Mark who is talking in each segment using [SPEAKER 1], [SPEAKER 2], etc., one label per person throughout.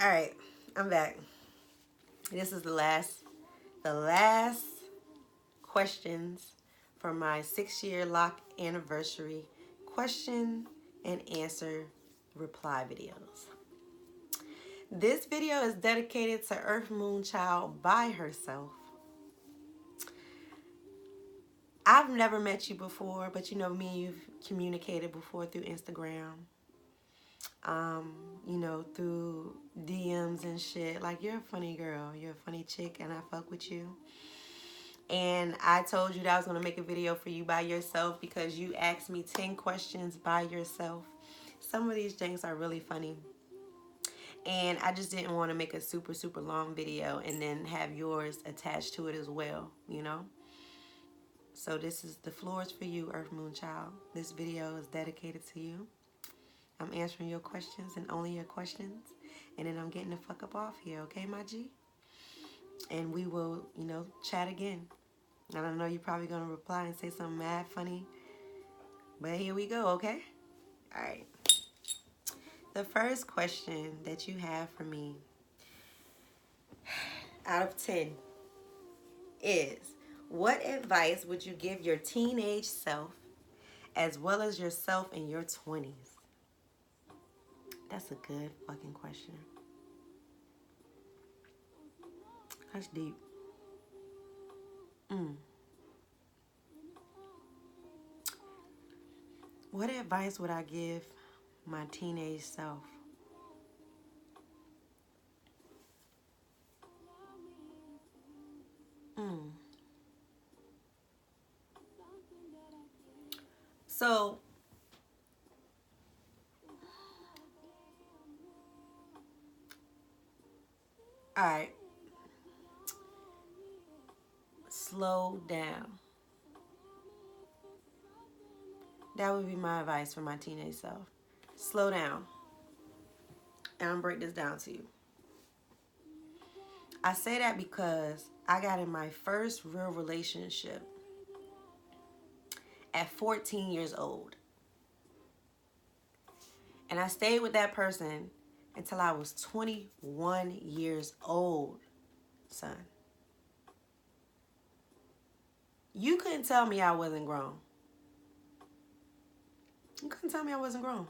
[SPEAKER 1] All right, I'm back. This is the last questions for my 6-year lock anniversary question and answer reply videos. This video is dedicated to EarthMoonChild by herself. I've never met you before, but you know me and you've communicated before through Instagram. You know, through DMs and shit. Like, you're a funny girl. You're a funny chick and I fuck with you. And I told you that I was going to make a video for you by yourself because you asked me 10 questions by yourself. Some of these things are really funny. And I just didn't want to make a super, super long video and then have yours attached to it as well, you know? So this is the floor is for you, EarthMoonChild. This video is dedicated to you. I'm answering your questions and only your questions. And then I'm getting the fuck up off here, okay, my G? And we will, you know, chat again. I don't know, you're probably going to reply and say something mad funny. But here we go, okay? All right. The first question that you have for me out of 10 is, what advice would you give your teenage self as well as yourself in your 20s? That's a good fucking question. That's deep. What advice would I give my teenage self? So, all right. Slow down. That would be my advice for my teenage self. Slow down. And I'm going to break this down to you. I say that because I got in my first real relationship at 14 years old. And I stayed with that person until I was 21 years old, son. You couldn't tell me I wasn't grown. You couldn't tell me I wasn't grown.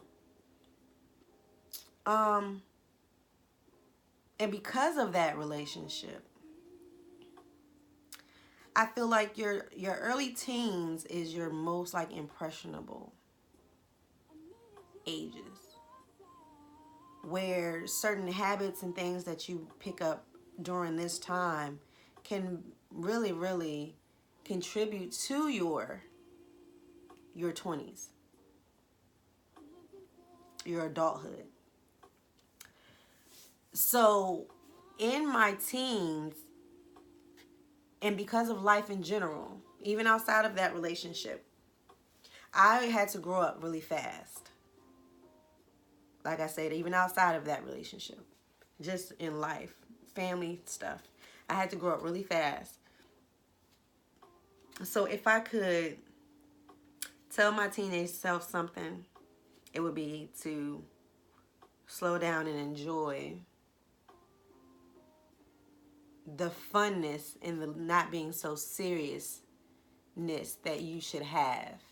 [SPEAKER 1] And because of that relationship, I feel like your early teens is your most like impressionable ages, where certain habits and things that you pick up during this time can really, really contribute to your 20s, your adulthood. So in my teens, and because of life in general, even outside of that relationship, I had to grow up really fast. Like I said, even outside of that relationship, just in life, family stuff, I had to grow up really fast. So if I could tell my teenage self something, it would be to slow down and enjoy the funness and the not being so seriousness that you should have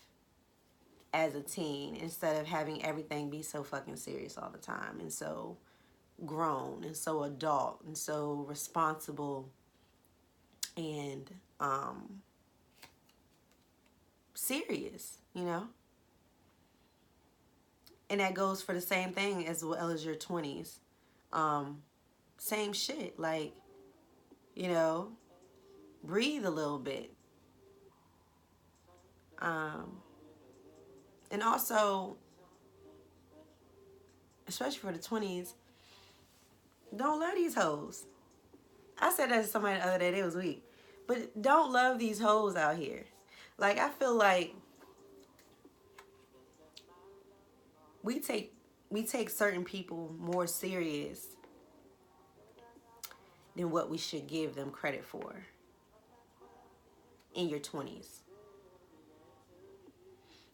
[SPEAKER 1] as a teen, instead of having everything be so fucking serious all the time and so grown and so adult and so responsible and serious, you know? And that goes for the same thing as well as your 20s. Same shit, like, you know, breathe a little bit. And also, especially for the 20s, don't love these hoes. I said that to somebody the other day, they was weak. But don't love these hoes out here. Like, I feel like we take certain people more serious than what we should give them credit for in your 20s.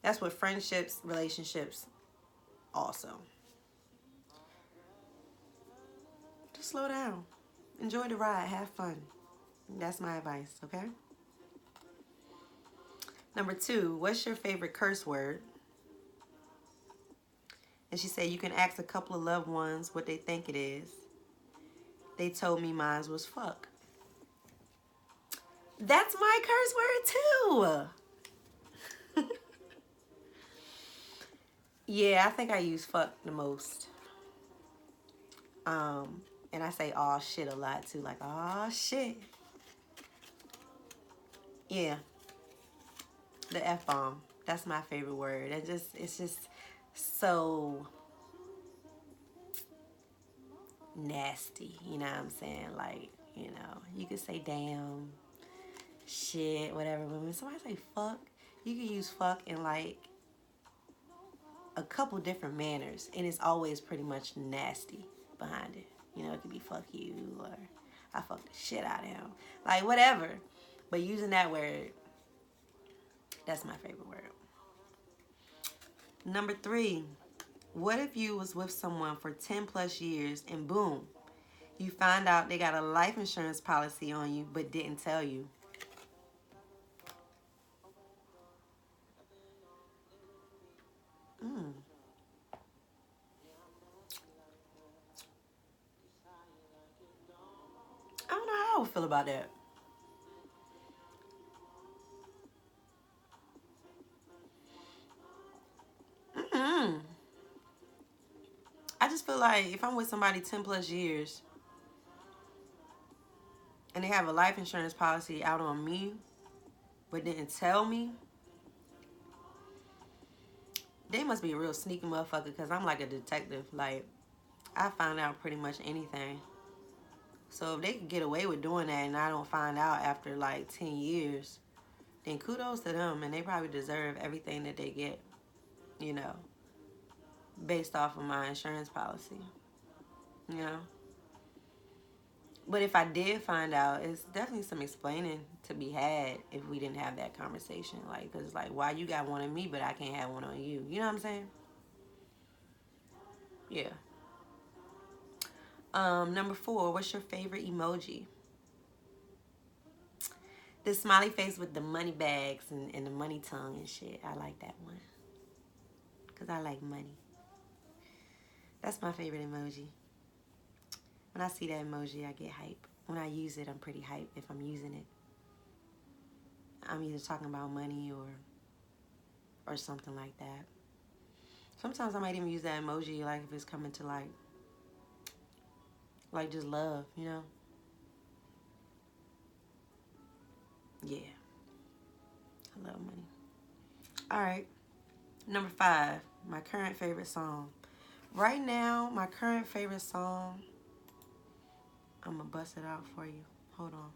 [SPEAKER 1] That's what friendships, relationships also. Just slow down. Enjoy the ride. Have fun. That's my advice, okay? Number 2, what's your favorite curse word? And she said you can ask a couple of loved ones what they think it is. They told me mine was fuck. That's my curse word too. Yeah, I think I use fuck the most. And I say aw shit a lot too, like aw shit. Yeah, the F-bomb. That's my favorite word. It's just so nasty, you know what I'm saying? Like, you know, you could say damn, shit, whatever, but when somebody say fuck, you can use fuck in like a couple different manners, and it's always pretty much nasty behind it. You know, it could be fuck you, or I fucked the shit out of him, like whatever. But using that word, that's my favorite word. Number 3, what if you was with someone for 10 plus years and boom, you find out they got a life insurance policy on you but didn't tell you? I don't know how I would feel about that. Mm-mm. I just feel like if I'm with somebody 10 plus years and they have a life insurance policy out on me but didn't tell me, they must be a real sneaky motherfucker, because I'm like a detective. Like, I find out pretty much anything. So if they can get away with doing that and I don't find out after like 10 years, then kudos to them, and they probably deserve everything that they get, you know, based off of my insurance policy, you know. But if I did find out, it's definitely some explaining to be had if we didn't have that conversation. Like, because, like, why you got one on me, but I can't have one on you? You know what I'm saying? Yeah. Number 4, what's your favorite emoji? The smiley face with the money bags and the money tongue and shit. I like that one. Because I like money. That's my favorite emoji. When I see that emoji, I get hype. When I use it, I'm pretty hype if I'm using it. I'm either talking about money or something like that. Sometimes I might even use that emoji like if it's coming to like just love, you know? Yeah. I love money. All right. Number 5, my current favorite song. Right now, my current favorite song, I'm going to bust it out for you. Hold on.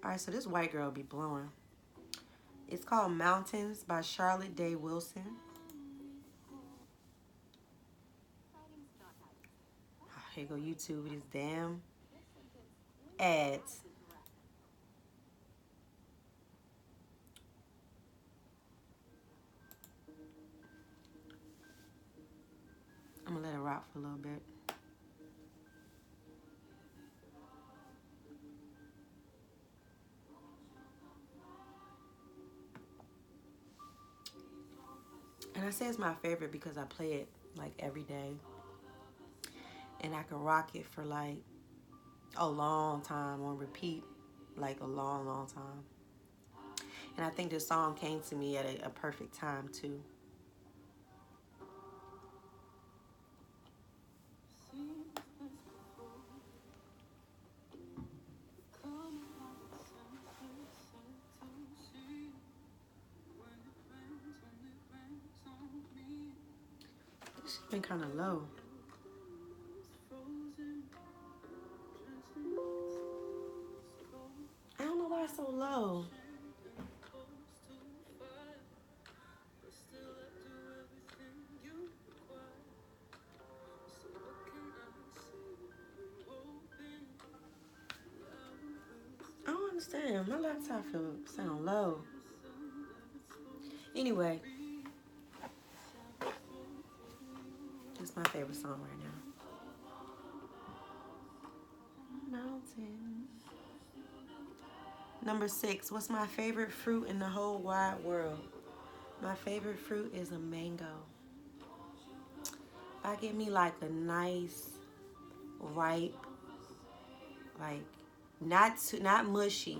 [SPEAKER 1] All right, so this white girl be blowing. It's called Mountains by Charlotte Day Wilson. Oh, here go YouTube with these damn ads. I'm going to let it rock for a little bit. And I say it's my favorite because I play it like every day. And I can rock it for like a long time on repeat, like a long, long time. And I think this song came to me at a perfect time too. It's been kind of low. I don't know why it's so low. I don't understand. My laptop sound low. Anyway, it's my favorite song right now. Mountain. Number 6. What's my favorite fruit in the whole wide world? My favorite fruit is a mango. If I get me like a nice, ripe, like not mushy,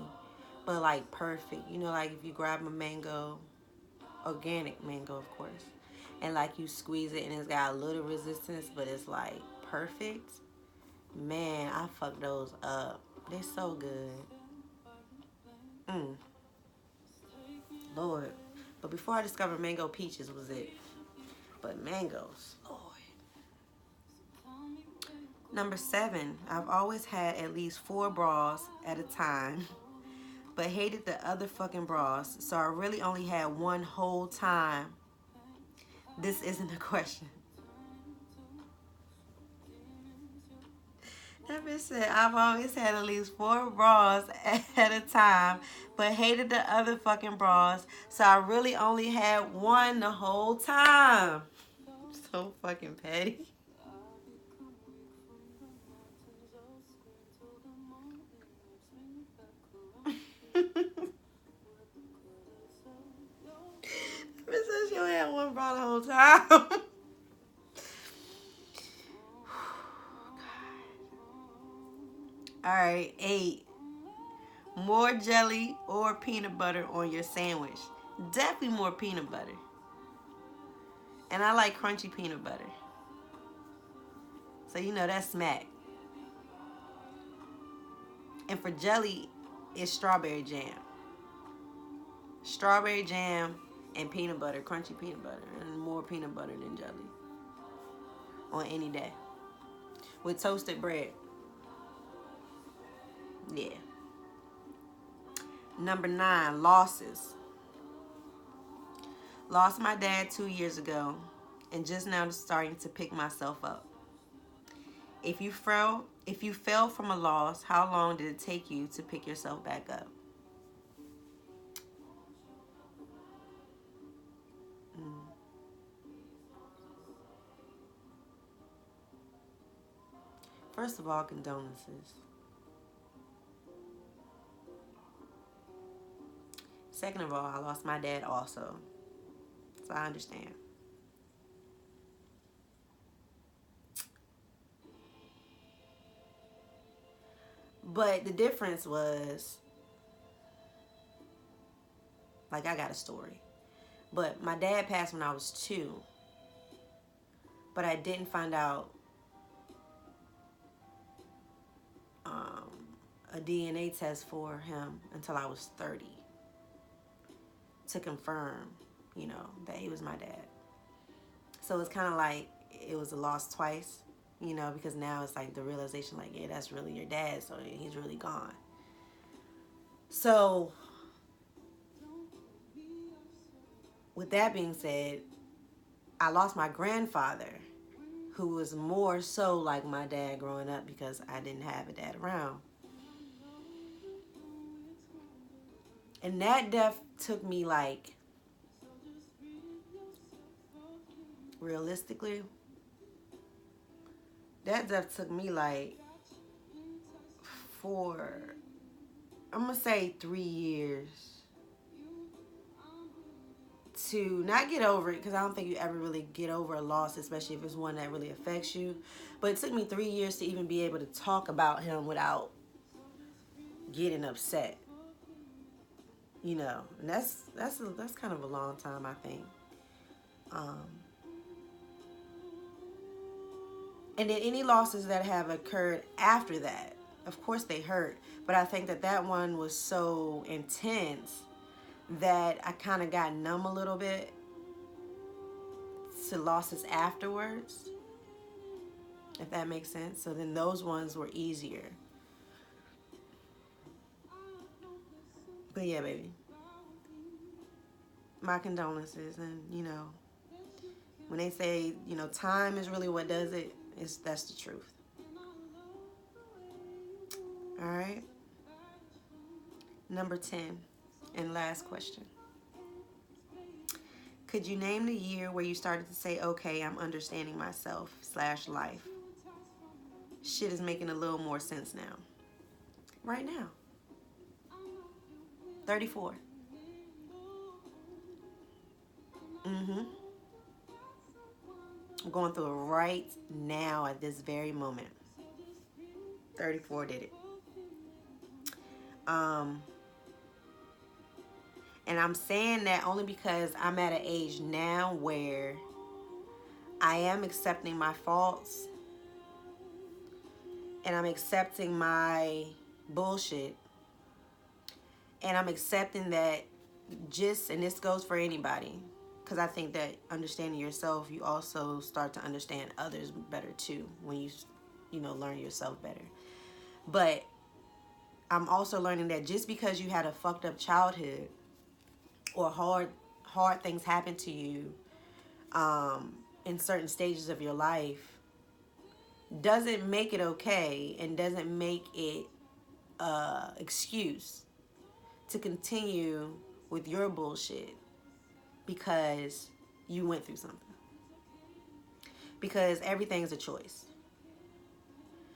[SPEAKER 1] but like perfect. You know, like if you grab a mango, organic mango, of course, and like you squeeze it and it's got a little resistance, but it's like perfect. Man, I fuck those up. They're so good. Lord. But before I discovered mango, peaches was it. But mangoes, Lord. Number 7, I've always had at least 4 bras at a time, but hated the other fucking bras, so I really only had one whole time. This isn't a question. That bitch said, I've always had at least 4 bras at a time, but hated the other fucking bras, so I really only had one the whole time. So fucking petty. Bitch said she only had one bra the whole time. Alright, 8. More jelly or peanut butter on your sandwich. Definitely more peanut butter. And I like crunchy peanut butter. So you know that's smack. And for jelly, it's strawberry jam. Strawberry jam and peanut butter, crunchy peanut butter. And more peanut butter than jelly. On any day. With toasted bread. Yeah. Number 9, losses. Lost my dad 2 years ago, and just now starting to pick myself up. If you fell from a loss, how long did it take you to pick yourself back up? First of all, condolences. Second of all, I lost my dad also. So I understand. But the difference was, like, I got a story. But my dad passed when I was 2. But I didn't find out a DNA test for him until I was 30. To confirm, you know, that he was my dad. So it's kind of like it was a loss twice, you know, because now it's like the realization, like, yeah, that's really your dad, so he's really gone. So with that being said, I lost my grandfather, who was more so like my dad growing up because I didn't have a dad around. And that death took me, like, realistically, that death took me like I'm gonna say 3 years to not get over it, because I don't think you ever really get over a loss, especially if it's one that really affects you. But it took me 3 years to even be able to talk about him without getting upset. You know, and that's kind of a long time, I think. And then any losses that have occurred after that, of course they hurt. But I think that one was so intense that I kind of got numb a little bit to losses afterwards, if that makes sense. So then those ones were easier. But yeah, baby, my condolences. And, you know, when they say, you know, time is really what does it, that's the truth. All right. Number 10 and last question. Could you name the year where you started to say, okay, I'm understanding myself / life? Shit is making a little more sense now. Right now. 34. I'm going through it right now at this very moment. 34 did it. And I'm saying that only because I'm at an age now where I am accepting my faults and I'm accepting my bullshit, and I'm accepting that and this goes for anybody, because I think that understanding yourself, you also start to understand others better too when you learn yourself better. But I'm also learning that just because you had a fucked up childhood or hard things happen to you in certain stages of your life doesn't make it okay, and doesn't make it excuse to continue with your bullshit because you went through something. Because everything's a choice.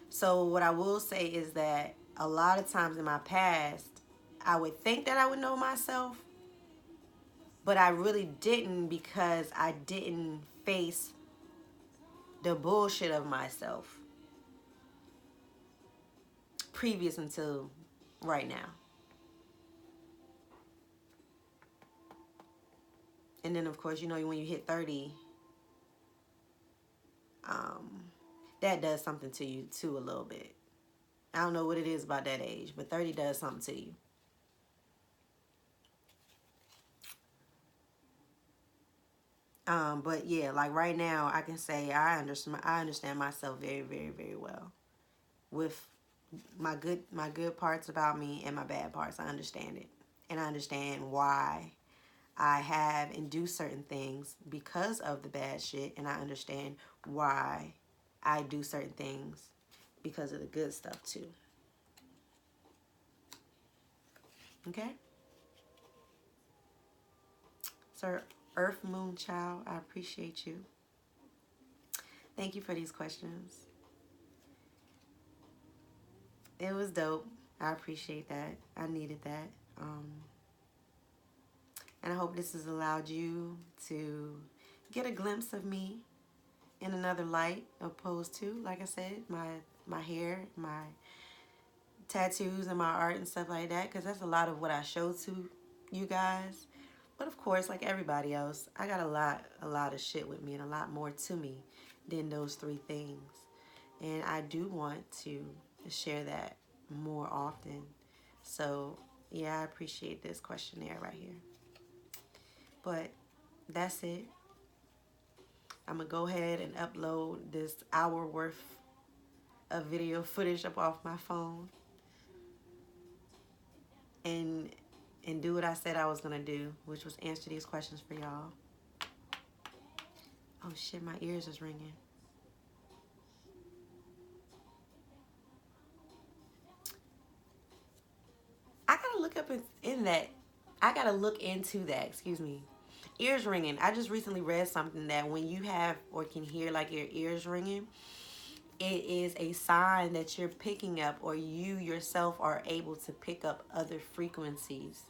[SPEAKER 1] So what I will say is that a lot of times in my past, I would think that I would know myself, but I really didn't, because I didn't face the bullshit of myself previous until right now. And then, of course, when you hit 30, that does something to you too a little bit. I don't know what it is about that age, but 30 does something to you. But yeah, like right now, I can say I understand myself very, very, very well. With my good parts about me and my bad parts, I understand it, and I understand why I have and do certain things because of the bad shit, and I understand why I do certain things because of the good stuff too. Okay? Sir EarthMoonChild, I appreciate you. Thank you for these questions. It was dope. I appreciate that. I needed that. And I hope this has allowed you to get a glimpse of me in another light, opposed to, like I said, my hair, my tattoos, and my art and stuff like that, because that's a lot of what I show to you guys. But of course, like everybody else, I got a lot of shit with me, and a lot more to me than those 3 things. And I do want to share that more often. So yeah, I appreciate this questionnaire right here. But that's it. I'm gonna go ahead and upload this hour worth of video footage up off my phone and do what I said I was gonna do, which was answer these questions for y'all. Oh shit, my ears is ringing. I gotta look up in that. I gotta look into that, excuse me. Ears ringing. I just recently read something that when you have or can hear like your ears ringing, it is a sign that you're picking up, or you yourself are able to pick up other frequencies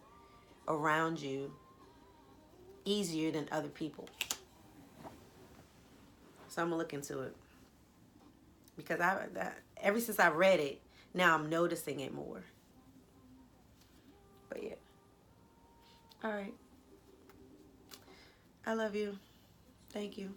[SPEAKER 1] around you easier than other people. So I'm gonna look into it, because ever since I read it, now I'm noticing it more. But yeah. All right. I love you. Thank you.